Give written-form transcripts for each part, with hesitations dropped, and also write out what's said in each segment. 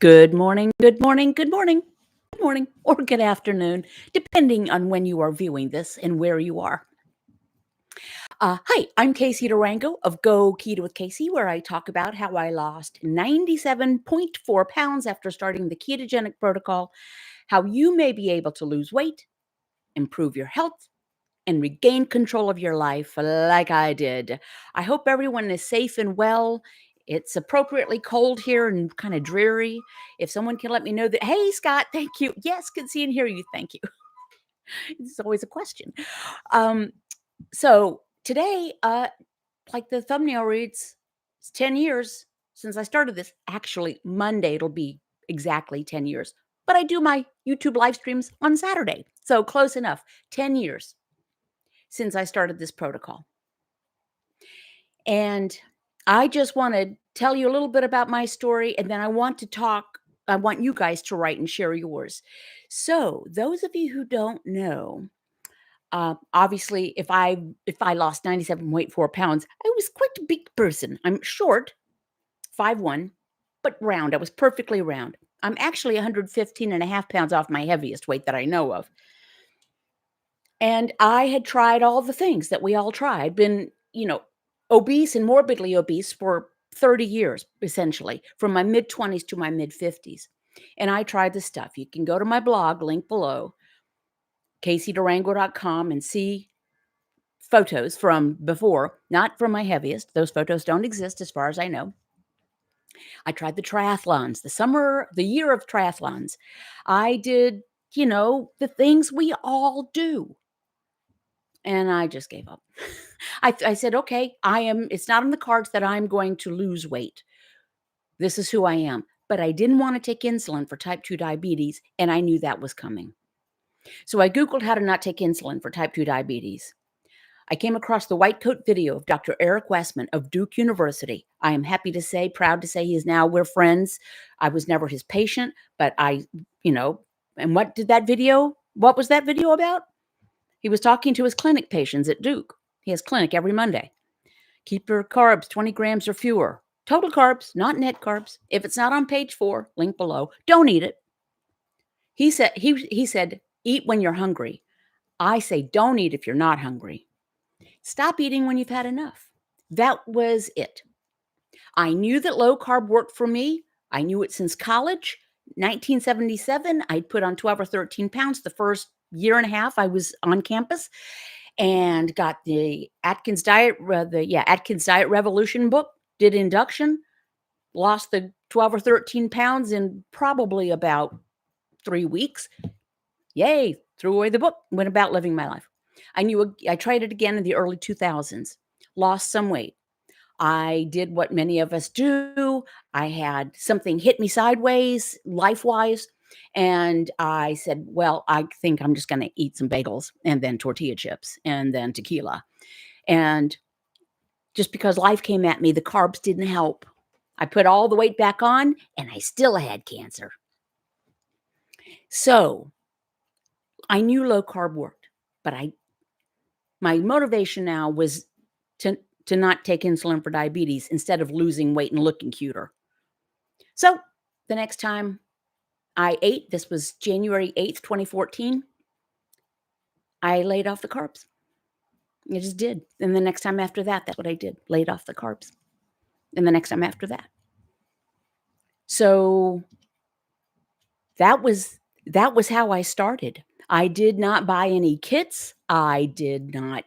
Good morning, good morning, good morning, good morning, or good afternoon, depending on when you are viewing this and where you are. Hi, I'm Casey Durango of Go Keto with Casey, where I talk about how I lost 97.4 pounds after starting the ketogenic protocol, how you may be able to lose weight, improve your health, and regain control of your life like I did. I hope everyone is safe and well. It's appropriately cold here and kind of dreary. If someone can let me know that, hey, Scott, thank you. Yes, can see and hear you. Thank you. It's always a question. Um, so today, like the thumbnail reads, it's 10 years since I started this. Actually, Monday, it'll be exactly 10 years. But I do my YouTube live streams on Saturday. So close enough. 10 years since I started this protocol. And I just want to tell you a little bit about my story, and then I want you guys to write and share yours. So, those of you who don't know, obviously, if I lost 97.4 pounds, I was quite a big person. I'm short, 5'1", but round. I was perfectly round. I'm actually 115 and a half pounds off my heaviest weight that I know of. And I had tried all the things that we all try. I'd been, obese and morbidly obese for 30 years, essentially, from my mid-20s to my mid-50s. And I tried the stuff. You can go to my blog, link below, CaseyDurango.com, and see photos from before, not from my heaviest. Those photos don't exist as far as I know. I tried the triathlons, the year of triathlons. I did, the things we all do. And I just gave up. I said, okay, it's not on the cards that I'm going to lose weight. This is who I am. But I didn't want to take insulin for type 2 diabetes, and I knew that was coming. So I Googled how to not take insulin for type 2 diabetes. I came across the white coat video of Dr. Eric Westman of Duke University. I am proud to say we're friends. I was never his patient, but and what was that video about? He was talking to his clinic patients at Duke. He has clinic every Monday. Keep your carbs 20 grams or fewer. Total carbs, not net carbs. If it's not on page 4, link below, don't eat it. He said, eat when you're hungry. I say, don't eat if you're not hungry. Stop eating when you've had enough. That was it. I knew that low carb worked for me. I knew it since college. 1977, I'd put on 12 or 13 pounds the first year and a half I was on campus, and got the Atkins Diet Revolution book, did induction, lost the 12 or 13 pounds in probably about 3 weeks. Yay, threw away the book, went about living my life. I tried it again in the early 2000s, lost some weight. I did what many of us do. I had something hit me sideways, life-wise, and I said, well, I think I'm just going to eat some bagels and then tortilla chips and then tequila. And just because life came at me, the carbs didn't help. I put all the weight back on, and I still had cancer. So I knew low carb worked, but my motivation now was to not take insulin for diabetes instead of losing weight and looking cuter. So the next time I ate, this was January 8th, 2014, I laid off the carbs. I just did. And the next time after that, that's what I did, laid off the carbs. And the next time after that. So that was how I started. I did not buy any kits. I did not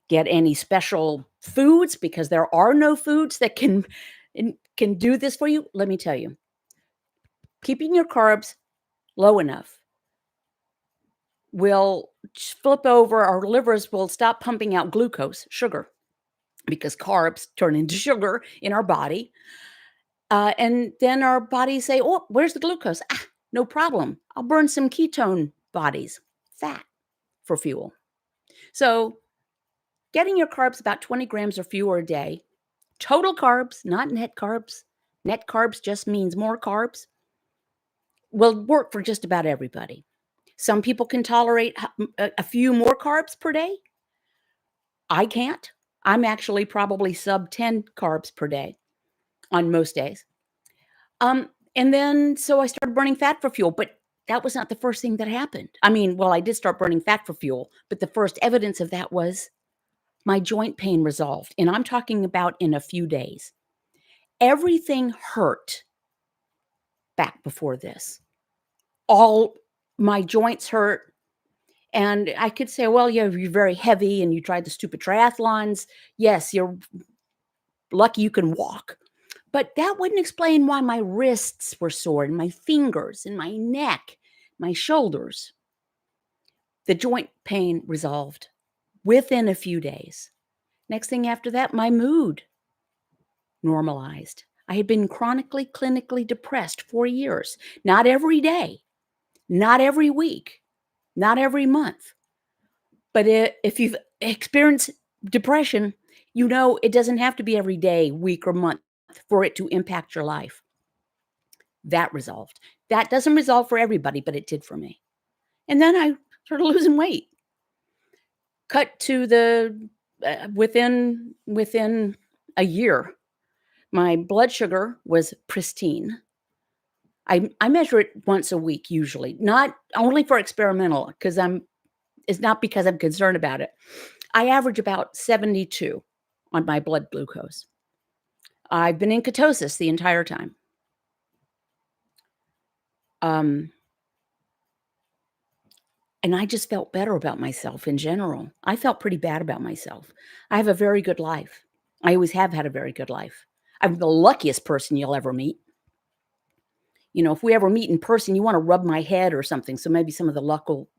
get any special foods because there are no foods that can do this for you. Let me tell you, keeping your carbs low enough will flip over. Our livers will stop pumping out glucose, sugar, because carbs turn into sugar in our body. And then our bodies say, oh, where's the glucose? No problem. I'll burn some ketone bodies, fat, for fuel. So getting your carbs about 20 grams or fewer a day, total carbs, not net carbs. Net carbs just means more carbs, will work for just about everybody. Some people can tolerate a few more carbs per day. I can't. I'm actually probably sub 10 carbs per day on most days. And then so I started burning fat for fuel, but that was not the first thing that happened. I mean, well, I did start burning fat for fuel, but the first evidence of that was my joint pain resolved, and I'm talking about in a few days. Everything hurt back before this. All my joints hurt, and I could say, "Well, yeah, you're very heavy and you tried the stupid triathlons. Yes, you're lucky you can walk." But that wouldn't explain why my wrists were sore and my fingers and my neck, my shoulders. The joint pain resolved within a few days. Next thing after that, my mood normalized. I had been chronically clinically depressed for years, not every day, not every week, not every month. But if you've experienced depression, you know it doesn't have to be every day, week, or month for it to impact your life. That resolved. That doesn't resolve for everybody, but it did for me. And then I started losing weight. Cut to the within a year, my blood sugar was pristine. I measure it once a week usually, not only for experimental, because it's not because I'm concerned about it. I average about 72 on my blood glucose. I've been in ketosis the entire time. Um, and I just felt better about myself in general. I felt pretty bad about myself. I have a very good life. I always have had a very good life. I'm the luckiest person you'll ever meet. You know, if we ever meet in person, you want to rub my head or something. So maybe some of the luck will,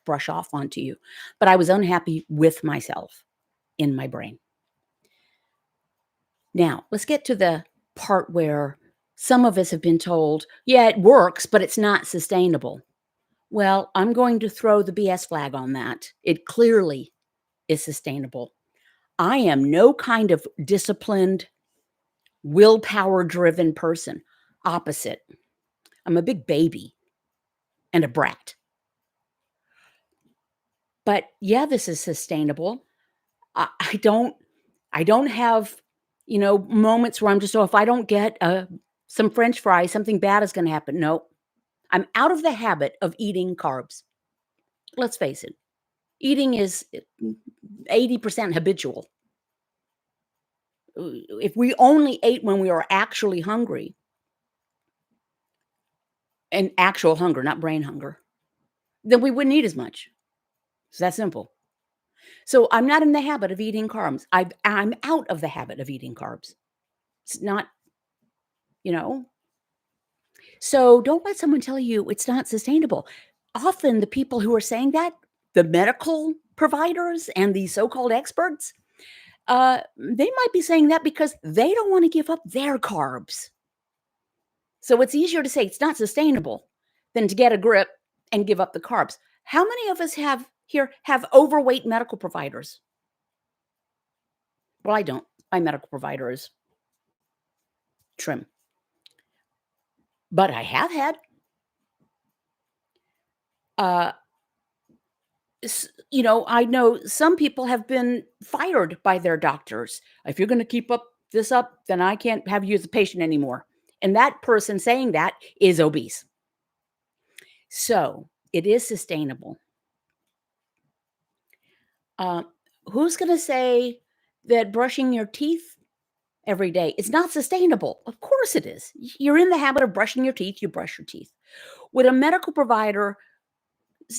brush off onto you. But I was unhappy with myself in my brain. Now, let's get to the part where some of us have been told, yeah, it works, but it's not sustainable. Well, I'm going to throw the BS flag on that. It clearly is sustainable. I am no kind of disciplined, willpower driven person. Opposite. I'm a big baby and a brat. But yeah, this is sustainable. I don't have, moments where I'm just, oh, if I don't get some French fries, something bad is going to happen. No, I'm out of the habit of eating carbs. Let's face it, eating is 80% habitual. If we only ate when we were actually hungry, and actual hunger, not brain hunger, then we wouldn't eat as much. It's that simple. So I'm not in the habit of eating carbs. I'm out of the habit of eating carbs. It's not, you know. So don't let someone tell you it's not sustainable. Often the people who are saying that, the medical providers and the so-called experts, they might be saying that because they don't want to give up their carbs. So it's easier to say it's not sustainable than to get a grip and give up the carbs. How many of us have overweight medical providers? Well, I don't. My medical provider is trim. But I have had uh I know some people have been fired by their doctors. If you're going to keep this up, then I can't have you as a patient anymore. And that person saying that is obese. So it is sustainable. Uh, who's going to say that brushing your teeth every day is not sustainable? Of course it is. You're in the habit of brushing your teeth, you brush your teeth. Would a medical provider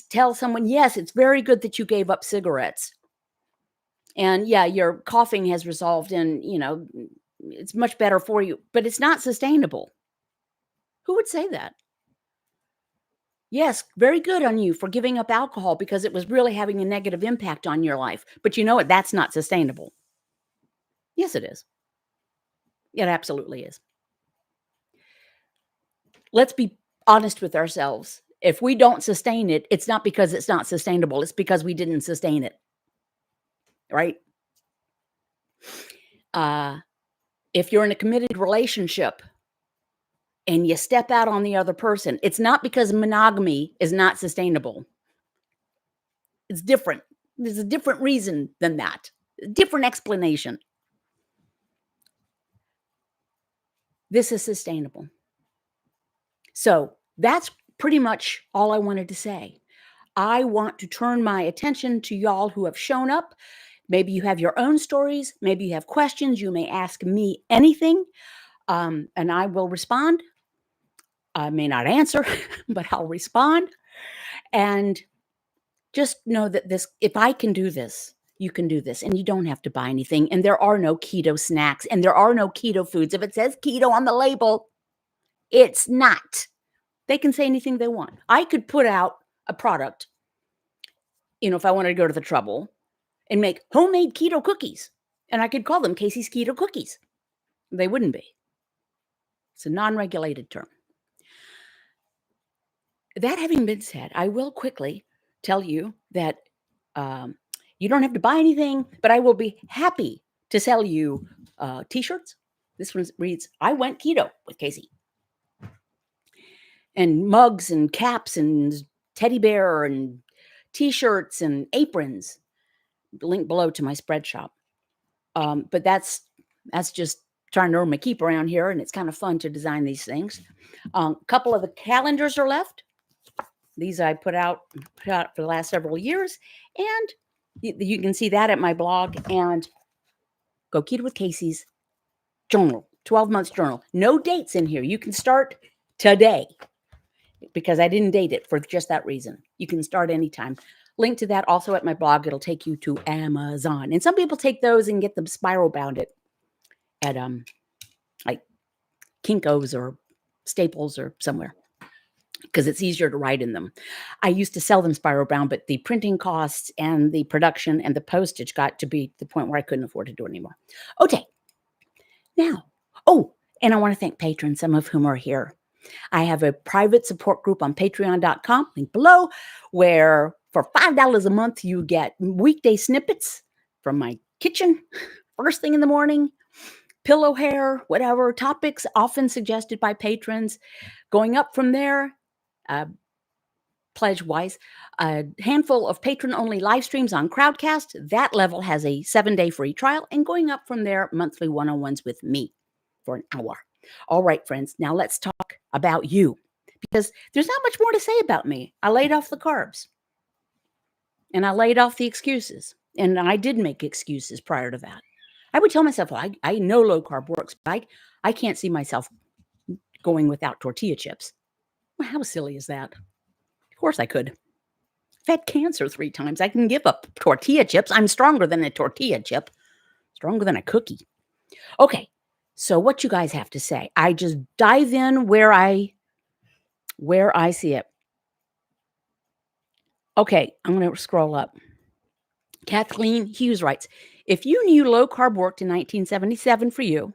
tell someone, yes, it's very good that you gave up cigarettes? And yeah, your coughing has resolved and, it's much better for you, but it's not sustainable. Who would say that? Yes, very good on you for giving up alcohol because it was really having a negative impact on your life. But you know what? That's not sustainable. Yes, it is. It absolutely is. Let's be honest with ourselves. If we don't sustain it, it's not because it's not sustainable. It's because we didn't sustain it. Right? If you're in a committed relationship and you step out on the other person, it's not because monogamy is not sustainable. It's different. There's a different reason than that. A different explanation. This is sustainable. So that's pretty much all I wanted to say. I want to turn my attention to y'all who have shown up. Maybe you have your own stories. Maybe you have questions. You may ask me anything, and I will respond. I may not answer, but I'll respond. And just know that if I can do this, you can do this, and you don't have to buy anything. And there are no keto snacks, and there are no keto foods. If it says keto on the label, it's not. They can say anything they want. I could put out a product, if I wanted to go to the trouble, and make homemade keto cookies, and I could call them Casey's Keto Cookies. They wouldn't be. It's a non-regulated term. That having been said, I will quickly tell you that you don't have to buy anything, but I will be happy to sell you T-shirts. This one reads, "I went keto with Casey." And mugs and caps and teddy bear and T-shirts and aprons. Link below to my spread shop. But that's just trying to earn my keep around here, and it's kind of fun to design these things. A couple of the calendars are left. These I put out for the last several years, and you can see that at my blog. And Go Keto with Casey's journal, 12 months journal. No dates in here. You can start today because I didn't date it for just that reason. You can start anytime. Link to that also at my blog. It'll take you to Amazon. And some people take those and get them spiral bound at like Kinko's or Staples or somewhere, because it's easier to write in them. I used to sell them spiral bound, but the printing costs and the production and the postage got to be the point where I couldn't afford to do it anymore. Okay. Now, and I want to thank patrons, some of whom are here. I have a private support group on patreon.com, link below, where for $5 a month, you get weekday snippets from my kitchen, first thing in the morning, pillow hair, whatever, topics often suggested by patrons. Going up from there, pledge-wise, a handful of patron-only live streams on Crowdcast. That level has a 7-day free trial. And going up from there, monthly one-on-ones with me for an hour. All right, friends, now let's talk about you, because there's not much more to say about me. I laid off the carbs, and I laid off the excuses, and I did make excuses prior to that. I would tell myself, well, I know low carb works, but I can't see myself going without tortilla chips. Well, how silly is that? Of course I could. I've had cancer 3 times. I can give up tortilla chips. I'm stronger than a tortilla chip, stronger than a cookie. Okay, so what you guys have to say? I just dive in where I see it. Okay, I'm going to scroll up. Kathleen Hughes writes, if you knew low carb worked in 1977 for you,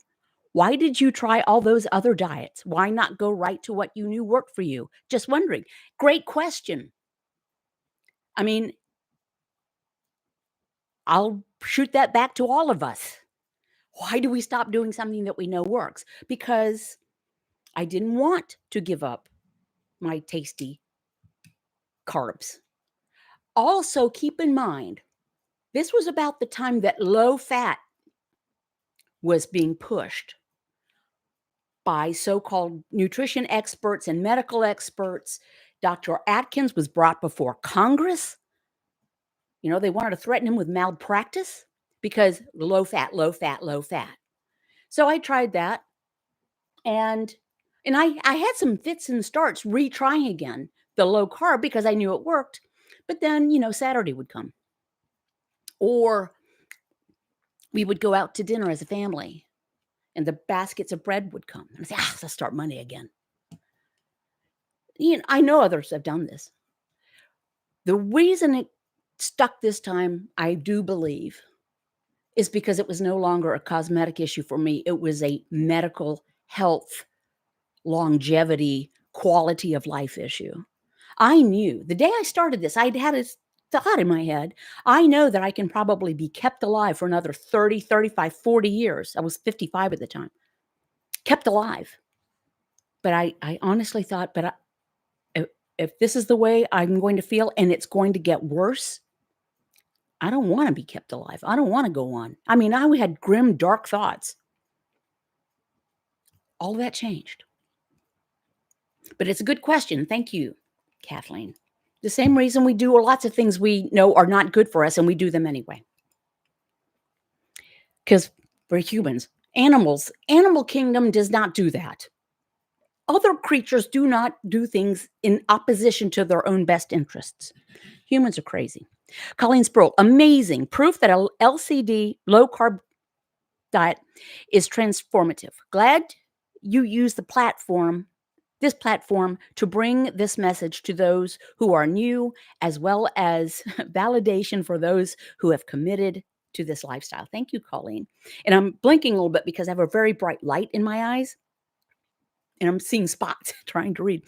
why did you try all those other diets? Why not go right to what you knew worked for you? Just wondering. Great question. I mean, I'll shoot that back to all of us. Why do we stop doing something that we know works? Because I didn't want to give up my tasty carbs. Also, keep in mind, this was about the time that low fat was being pushed by so-called nutrition experts and medical experts. Dr. Atkins was brought before Congress. They wanted to threaten him with malpractice because low fat, low fat, low fat. So I tried that. And I had some fits and starts retrying again the low carb because I knew it worked. But then, Saturday would come. Or we would go out to dinner as a family, and the baskets of bread would come. And I'd say, let's start Monday again. I know others have done this. The reason it stuck this time, I do believe, is because it was no longer a cosmetic issue for me. It was a medical health, longevity, quality of life issue. I knew the day I started this, I'd had a thought in my head. I know that I can probably be kept alive for another 30, 35, 40 years. I was 55 at the time. Kept alive. But I honestly thought, if this is the way I'm going to feel and it's going to get worse, I don't want to be kept alive. I don't want to go on. I mean, I had grim, dark thoughts. All that changed. But it's a good question. Thank you, Kathleen. The same reason we do lots of things we know are not good for us, and we do them anyway. Because we're humans. Animal kingdom does not do that. Other creatures do not do things in opposition to their own best interests. Humans are crazy. Colleen Sproul, amazing proof that a LCD, low carb diet is transformative. Glad you use this platform to bring this message to those who are new, as well as validation for those who have committed to this lifestyle. Thank you, Colleen. And I'm blinking a little bit because I have a very bright light in my eyes and I'm seeing spots trying to read.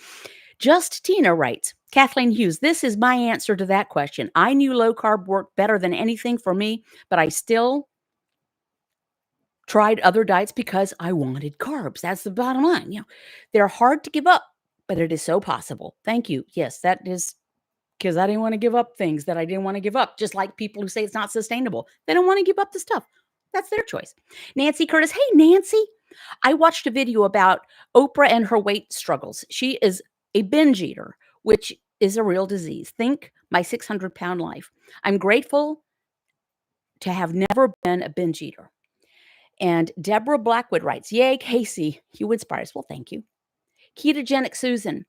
Just Tina writes, Kathleen Hughes, this is my answer to that question. I knew low carb worked better than anything for me, but I still tried other diets because I wanted carbs. That's the bottom line. They're hard to give up, but it is so possible. Thank you. Yes, that is because I didn't want to give up things that I didn't want to give up. Just like people who say it's not sustainable. They don't want to give up the stuff. That's their choice. Nancy Curtis. Hey, Nancy. I watched a video about Oprah and her weight struggles. She is a binge eater, which is a real disease. Think my 600-pound life. I'm grateful to have never been a binge eater. And Deborah Blackwood writes, yay, Casey, you inspire us. Well, thank you. Ketogenic Susan.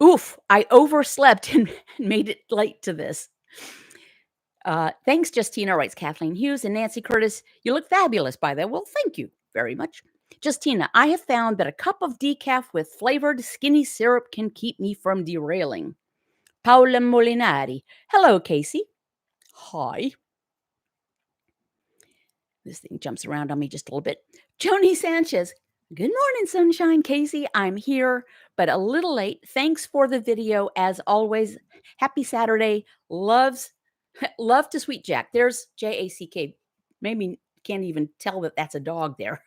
Oof, I overslept and made it late to this. Thanks, Justina, writes Kathleen Hughes. And Nancy Curtis, you look fabulous by that. Well, thank you very much. Justina, I have found that a cup of decaf with flavored skinny syrup can keep me from derailing. Paola Molinari. Hello, Casey. Hi. This thing jumps around on me just a little bit. Joni Sanchez. Good morning, sunshine, Casey. I'm here, but a little late. Thanks for the video, as always. Happy Saturday. Love to Sweet Jack. There's Jack. Maybe can't even tell that that's a dog there.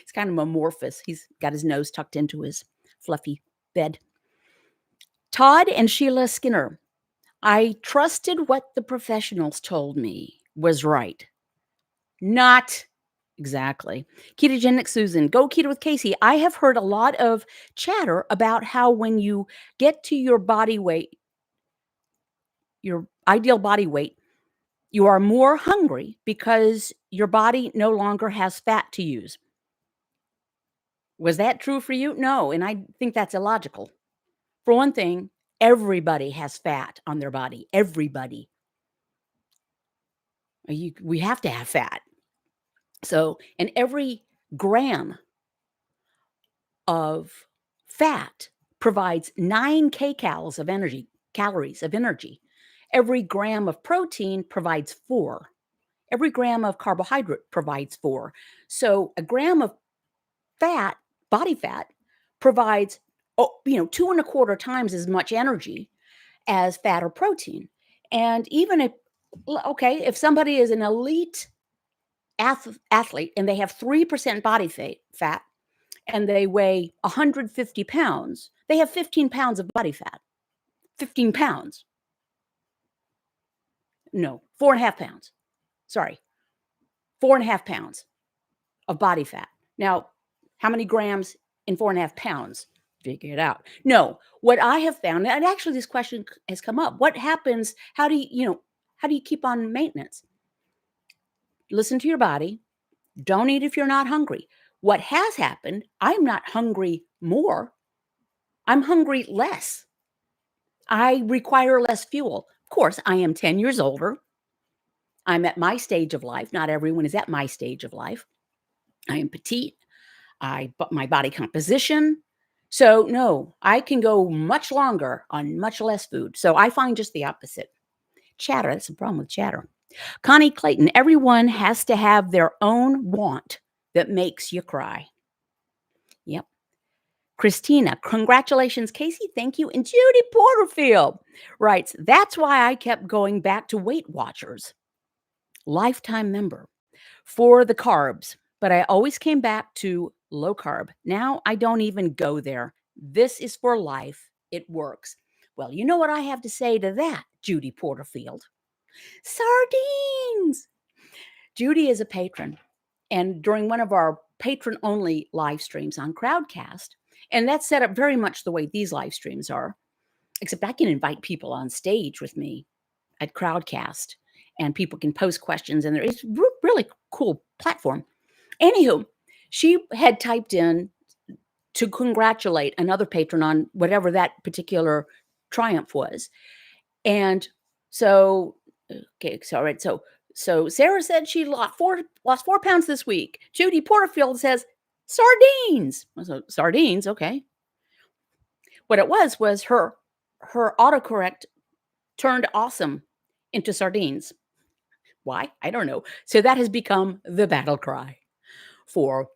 It's kind of amorphous. He's got his nose tucked into his fluffy bed. Todd and Sheila Skinner. I trusted what the professionals told me was right. Not exactly. Ketogenic Susan, go keto with Casey. I have heard a lot of chatter about how when you get to your body weight, your ideal body weight, you are more hungry because your body no longer has fat to use. Was that true for you? No, and I think that's illogical. For one thing, everybody has fat on their body. Everybody. We have to have fat. So, and every gram of fat provides 9 kcals of energy, calories of energy. Every gram of protein provides 4. Every gram of carbohydrate provides 4. So a gram of fat, body fat, provides 2.25 times as much energy as fat or protein. And even if somebody is an elite athlete and they have 3% body fat and they weigh 150 pounds, they have 15 pounds of body fat. 15 pounds. No, 4.5 pounds. Sorry. 4.5 pounds of body fat. Now, how many grams in 4.5 pounds? Figure it out. No, what I have found, and actually this question has come up, what happens, how do you keep on maintenance? Listen to your body. Don't eat if you're not hungry. What has happened, I'm not hungry more. I'm hungry less. I require less fuel. Of course, I am 10 years older. I'm at my stage of life. Not everyone is at my stage of life. I am petite. But my body composition. So no, I can go much longer on much less food. So I find just the opposite. Chatter, that's the problem with chatter. Connie Clayton, everyone has to have their own want that makes you cry. Yep. Christina, congratulations, Casey. Thank you. And Judy Porterfield writes, that's why I kept going back to Weight Watchers. Lifetime member for the carbs, but I always came back to low carb. Now I don't even go there. This is for life. It works. Well, you know what I have to say to that, Judy Porterfield? Sardines. Judy is a patron. And during one of our patron-only live streams on Crowdcast, And that's set up very much the way these live streams are, except I can invite people on stage with me at Crowdcast, and people can post questions, and it's really cool platform. Anywho, she had typed in to congratulate another patron on whatever that particular triumph was. And so, okay, so all right, so Sarah said she lost 4 pounds this week. Judy Porterfield says sardines. So sardines, okay. What it was her autocorrect turned awesome into sardines. Why? I don't know. So that has become the battle cry for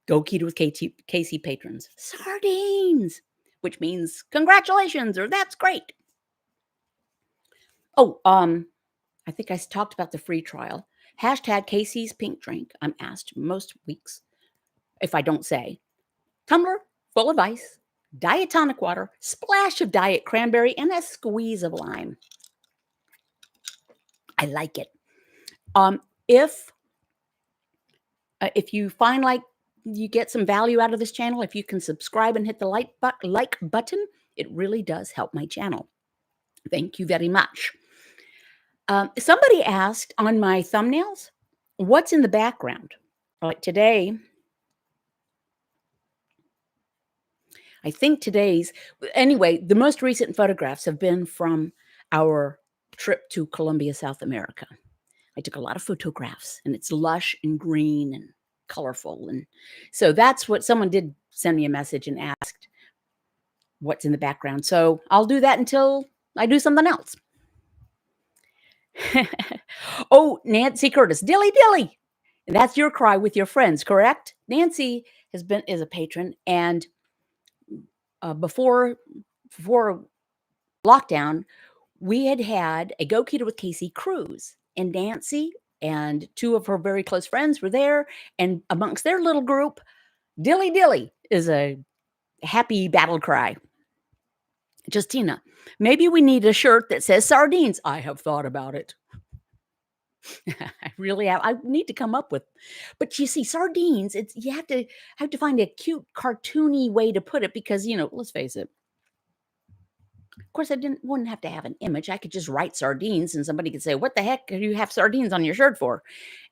Go Keto with KC patrons. Sardines, which means congratulations or that's great. Oh, I think I talked about the free trial. Hashtag KC's pink drink. I'm asked most weeks if I don't say. Tumbler full of ice, diet tonic water, splash of diet cranberry, and a squeeze of lime. I like it. If you find like you get some value out of this channel, if you can subscribe and hit the like button, it really does help my channel. Thank you very much. Somebody asked on my thumbnails, what's in the background? Like today, I think anyway, the most recent photographs have been from our trip to Colombia, South America. I took a lot of photographs, and it's lush and green and colorful. And so that's what someone did send me a message and asked what's in the background. So I'll do that until I do something else. Oh, Nancy Curtis, dilly dilly. And that's your cry with your friends, correct? Nancy is a patron, and before lockdown, we had a Go Keto with Casey cruise, and Nancy and 2 of her very close friends were there, and amongst their little group, dilly dilly is a happy battle cry. Justina, maybe we need a shirt that says sardines. I have thought about it. I really have. I need to come up with, but you see, sardines. You have to find a cute, cartoony way to put it because let's face it. Of course, wouldn't have to have an image. I could just write sardines, and somebody could say, "What the heck do you have sardines on your shirt for?"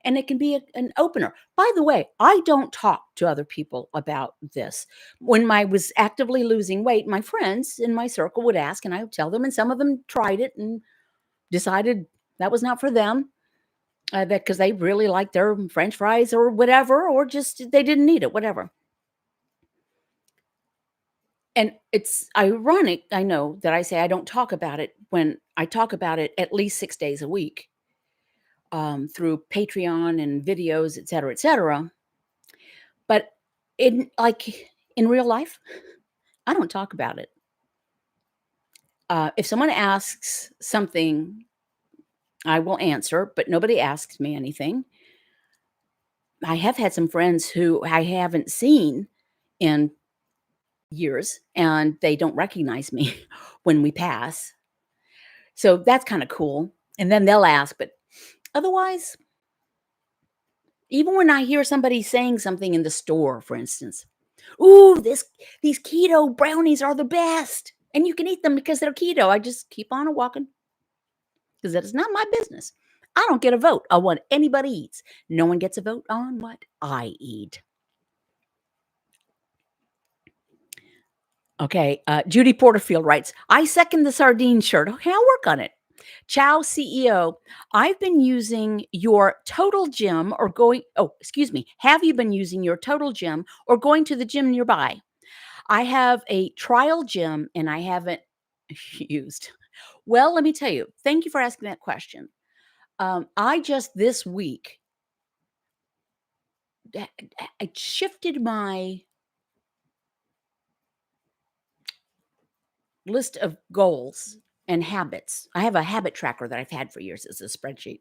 And it can be an opener. By the way, I don't talk to other people about this. When I was actively losing weight, my friends in my circle would ask, and I would tell them, and some of them tried it and decided that was not for them. Because they really liked their French fries or whatever, or just they didn't need it, whatever. And it's ironic, I know, that I say I don't talk about it when I talk about it at least 6 days a week through Patreon and videos, et cetera, et cetera. But in real life, I don't talk about it. If someone asks something, I will answer, but nobody asks me anything. I have had some friends who I haven't seen in years, and they don't recognize me when we pass. So that's kind of cool. And then they'll ask, but otherwise, even when I hear somebody saying something in the store, for instance, ooh, these keto brownies are the best, and you can eat them because they're keto. I just keep on walking because that is not my business. I don't get a vote on what anybody eats. No one gets a vote on what I eat. Okay, Judy Porterfield writes, I second the sardine shirt. Okay, I'll work on it. Ciao CEO, I've been using your Total Gym or have you been using your Total Gym or going to the gym nearby? I have a trial gym and I haven't used. Well, let me tell you, thank you for asking that question. I just this week, I shifted my list of goals and habits. I have a habit tracker that I've had for years. It's a spreadsheet.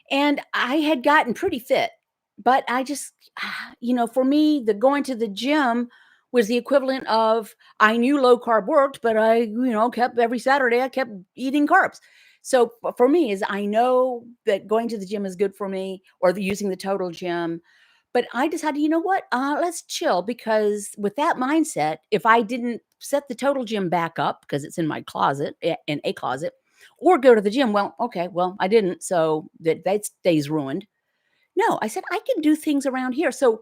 And I had gotten pretty fit, but I just, for me, the going to the gym was the equivalent of I knew low carb worked, but I, kept every Saturday, I kept eating carbs. So for me is I know that going to the gym is good for me or using the Total Gym, But I decided, you know what? Let's chill, because with that mindset, if I didn't set the total gym back up because it's in my closet, in a closet, or go to the gym, well, okay, well, I didn't, so that stays ruined. No, I said I can do things around here. So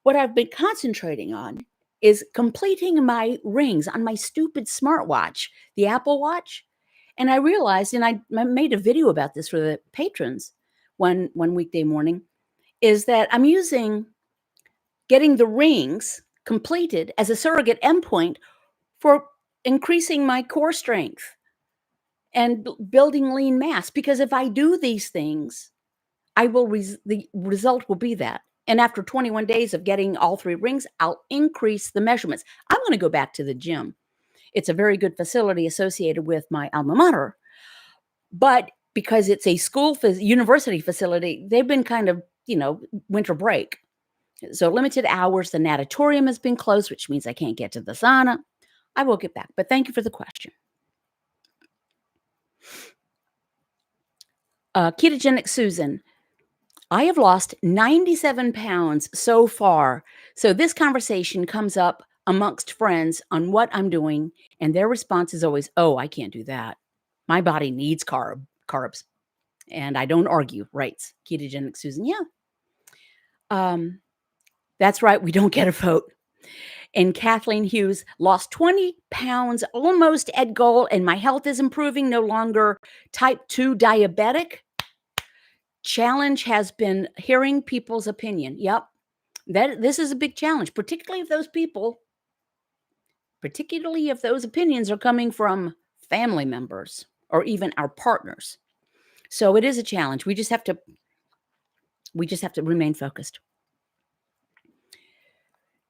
what I've been concentrating on is completing my rings on my stupid smartwatch, the Apple Watch. And I realized, and I made a video about this for the patrons one weekday morning, is that I'm using getting the rings completed as a surrogate endpoint for increasing my core strength and building lean mass. Because if I do these things, the result will be that. And after 21 days of getting all 3 rings, I'll increase the measurements. I'm going to go back to the gym. It's a very good facility associated with my alma mater. But because it's a university facility, they've been kind of, winter break. So limited hours. The natatorium has been closed, which means I can't get to the sauna. I will get back. But thank you for the question. Ketogenic Susan. I have lost 97 pounds so far. So this conversation comes up amongst friends on what I'm doing, and their response is always, "Oh, I can't do that. My body needs carbs." And I don't argue. Writes Ketogenic Susan. Yeah. That's right. We don't get a vote. And Kathleen Hughes, lost 20 pounds, almost at goal, and my health is improving, no longer type 2 diabetic. Challenge has been hearing people's opinion. Yep. This is a big challenge, particularly if those opinions are coming from family members or even our partners. So it is a challenge. We just have to remain focused.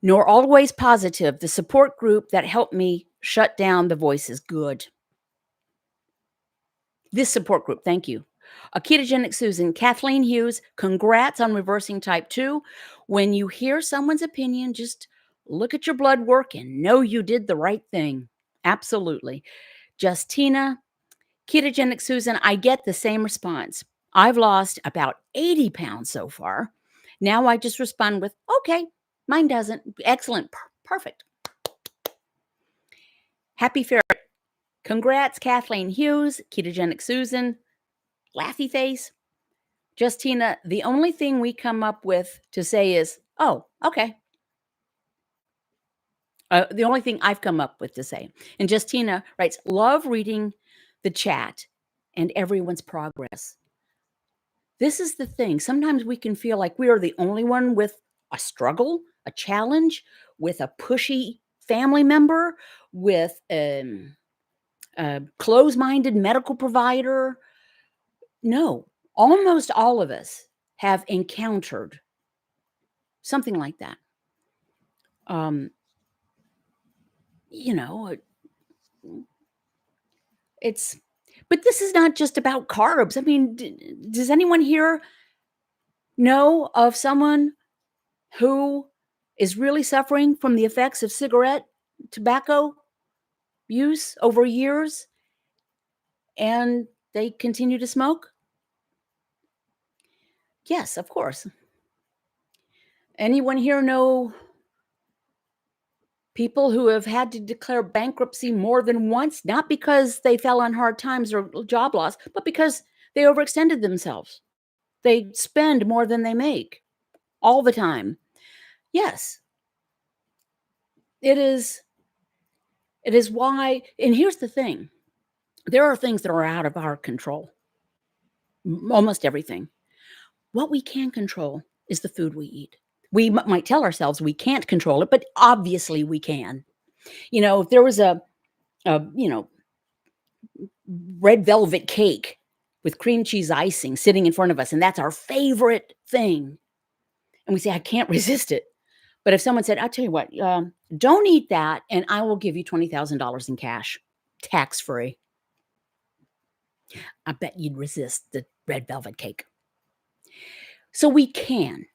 Nor always positive. The support group that helped me shut down the voices. Good. This support group. Thank you. A Ketogenic Susan. Kathleen Hughes, congrats on reversing type 2. When you hear someone's opinion, just look at your blood work and know you did the right thing. Absolutely. Justina, Ketogenic Susan, I get the same response. I've lost about 80 pounds so far. Now I just respond with, okay, mine doesn't. Excellent. Perfect. Happy Ferret. Congrats, Kathleen Hughes, Ketogenic Susan, Laughy Face. Justina, the only thing we come up with to say is, oh, okay. The only thing I've come up with to say. And Justina writes, love reading the chat and everyone's progress. This is the thing. Sometimes we can feel like we are the only one with a struggle, a challenge, with a pushy family member, with a close-minded medical provider. No, almost all of us have encountered something like that. But this is not just about carbs. I mean, does anyone here know of someone who is really suffering from the effects of tobacco use over years, and they continue to smoke? Yes, of course. Anyone here know people who have had to declare bankruptcy more than once, not because they fell on hard times or job loss, but because they overextended themselves? They spend more than they make all the time. Yes, it is why, and here's the thing. There are things that are out of our control. Almost everything. What we can control is the food we eat. We might tell ourselves we can't control it, but obviously we can. If there was a red velvet cake with cream cheese icing sitting in front of us, and that's our favorite thing, and we say, I can't resist it. But if someone said, I'll tell you what, don't eat that, and I will give you $20,000 in cash, tax-free, I bet you'd resist the red velvet cake. So we can.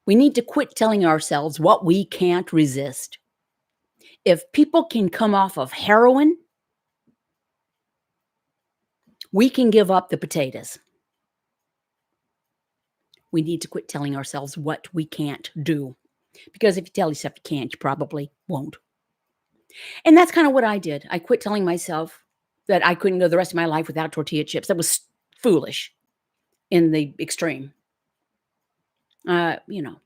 We need to quit telling ourselves what we can't resist. If people can come off of heroin, we can give up the potatoes. We need to quit telling ourselves what we can't do. Because if you tell yourself you can't, you probably won't. And that's kind of what I did. I quit telling myself that I couldn't go the rest of my life without tortilla chips. That was foolish in the extreme. You know,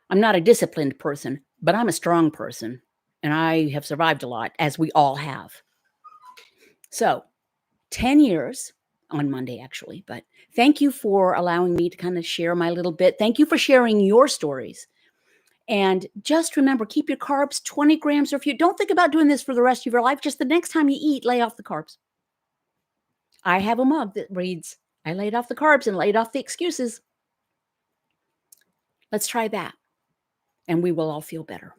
I'm not a disciplined person, but I'm a strong person. And I have survived a lot, as we all have. So, 10 years on Monday, actually. But thank you for allowing me to kind of share my little bit. Thank you for sharing your stories. And just remember, keep your carbs 20 grams, or if you don't think about doing this for the rest of your life, just the next time you eat, lay off the carbs. I have a mug that reads, I laid off the carbs and laid off the excuses. Let's try that, and we will all feel better.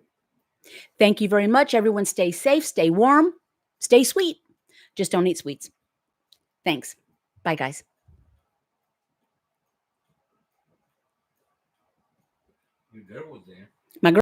Thank you very much. Everyone stay safe, stay warm, stay sweet. Just don't eat sweets. Thanks. Bye, guys. There was